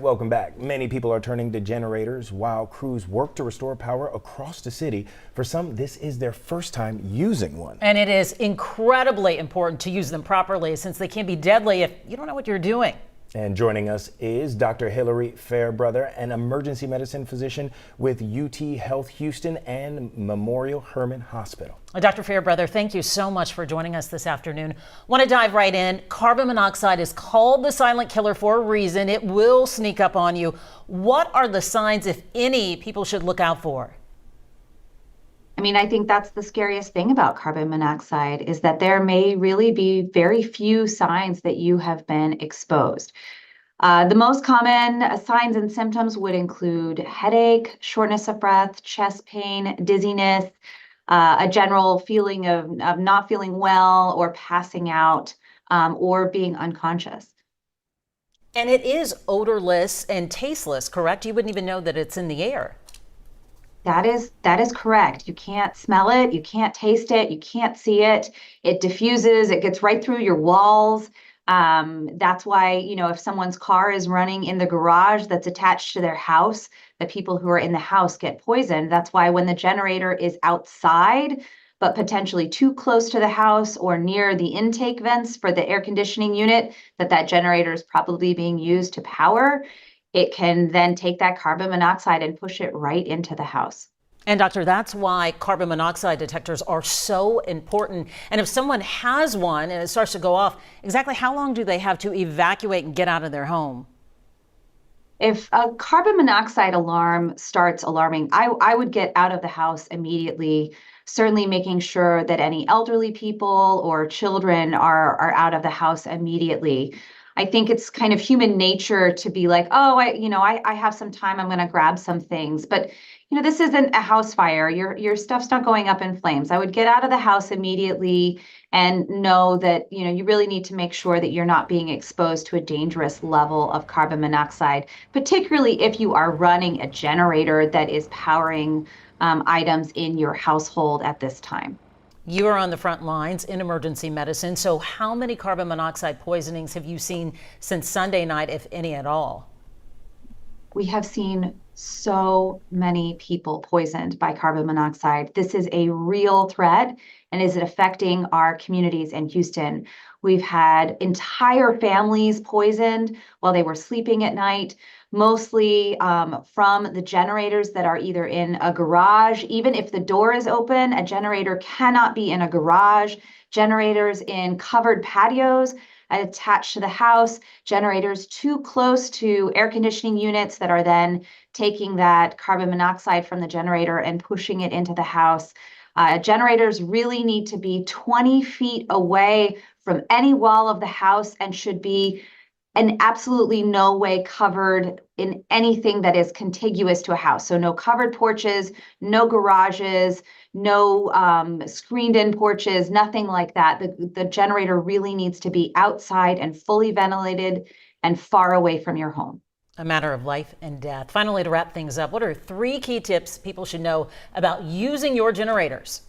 welcome back. Many people are turning to generators while crews work to restore power across the city. For some, this is their first time using one. And it is incredibly important to use them properly since they can be deadly if you don't know what you're doing. And joining us is Dr. Hillary Fairbrother, an emergency medicine physician with UT Health Houston and Memorial Hermann Hospital. Dr. Fairbrother, thank you so much for joining us this afternoon. Want to dive right in. Carbon monoxide is called the silent killer for a reason. It will sneak up on you. What are the signs, if any, people should look out for? I think that's the scariest thing about carbon monoxide is that there may really be very few signs that you have been exposed. The most common signs and symptoms would include headache, shortness of breath, chest pain, dizziness, a general feeling of not feeling well or passing out or being unconscious. And it is odorless and tasteless, correct? You wouldn't even know that it's in the air. That is correct. You can't smell it, you can't taste it, you can't see it. It diffuses, it gets right through your walls. That's why, if someone's car is running in the garage that's attached to their house, the people who are in the house get poisoned. That's why when the generator is outside, but potentially too close to the house or near the intake vents for the air conditioning unit that generator is probably being used to power, it can then take that carbon monoxide and push it right into the house. And doctor, that's why carbon monoxide detectors are so important. And if someone has one and it starts to go off, exactly how long do they have to evacuate and get out of their home? If a carbon monoxide alarm starts alarming, I would get out of the house immediately, certainly making sure that any elderly people or children are out of the house immediately. I think it's kind of human nature to be like, oh, I have some time, I'm going to grab some things. But, this isn't a house fire. Your stuff's not going up in flames. I would get out of the house immediately and know that, you really need to make sure that you're not being exposed to a dangerous level of carbon monoxide, particularly if you are running a generator that is powering items in your household at this time. You are on the front lines in emergency medicine. So how many carbon monoxide poisonings have you seen since Sunday night, if any at all? We have seen so many people poisoned by carbon monoxide. This is a real threat and is it affecting our communities in Houston. We've had entire families poisoned while they were sleeping at night, mostly from the generators that are either in a garage. Even if the door is open, a generator cannot be in a garage. Generators in covered patios attached to the house, generators too close to air conditioning units that are then taking that carbon monoxide from the generator and pushing it into the house. Generators really need to be 20 feet away from any wall of the house and should be in absolutely no way covered in anything that is contiguous to a house. So no covered porches, no garages, no screened in porches, nothing like that. The generator really needs to be outside and fully ventilated and far away from your home. A matter of life and death. Finally, to wrap things up, what are 3 key tips people should know about using your generators?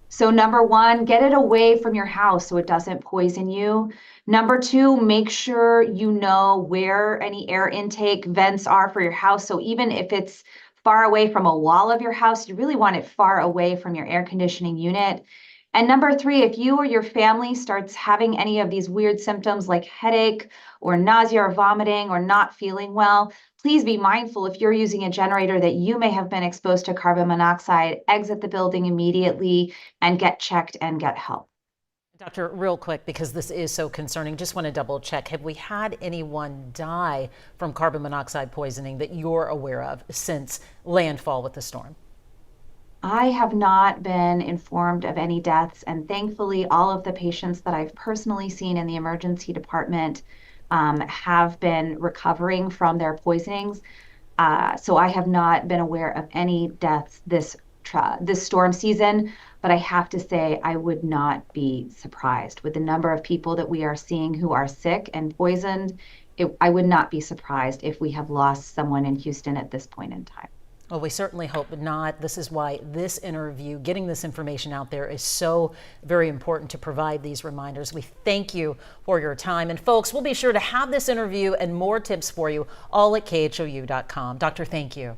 So number 1, get it away from your house so it doesn't poison you. Number 2, make sure you know where any air intake vents are for your house. So even if it's far away from a wall of your house, you really want it far away from your air conditioning unit. And number 3, if you or your family starts having any of these weird symptoms like headache or nausea or vomiting or not feeling well, please be mindful if you're using a generator that you may have been exposed to carbon monoxide, exit the building immediately and get checked and get help. Doctor, real quick, because this is so concerning, just want to double check. Have we had anyone die from carbon monoxide poisoning that you're aware of since landfall with the storm? I have not been informed of any deaths, and thankfully all of the patients that I've personally seen in the emergency department have been recovering from their poisonings. So I have not been aware of any deaths this storm season, but I have to say I would not be surprised with the number of people that we are seeing who are sick and poisoned. I would not be surprised if we have lost someone in Houston at this point in time. Well, we certainly hope not. This is why this interview, getting this information out there, is so very important to provide these reminders. We thank you for your time. And folks, we'll be sure to have this interview and more tips for you all at khou.com. Doctor, thank you.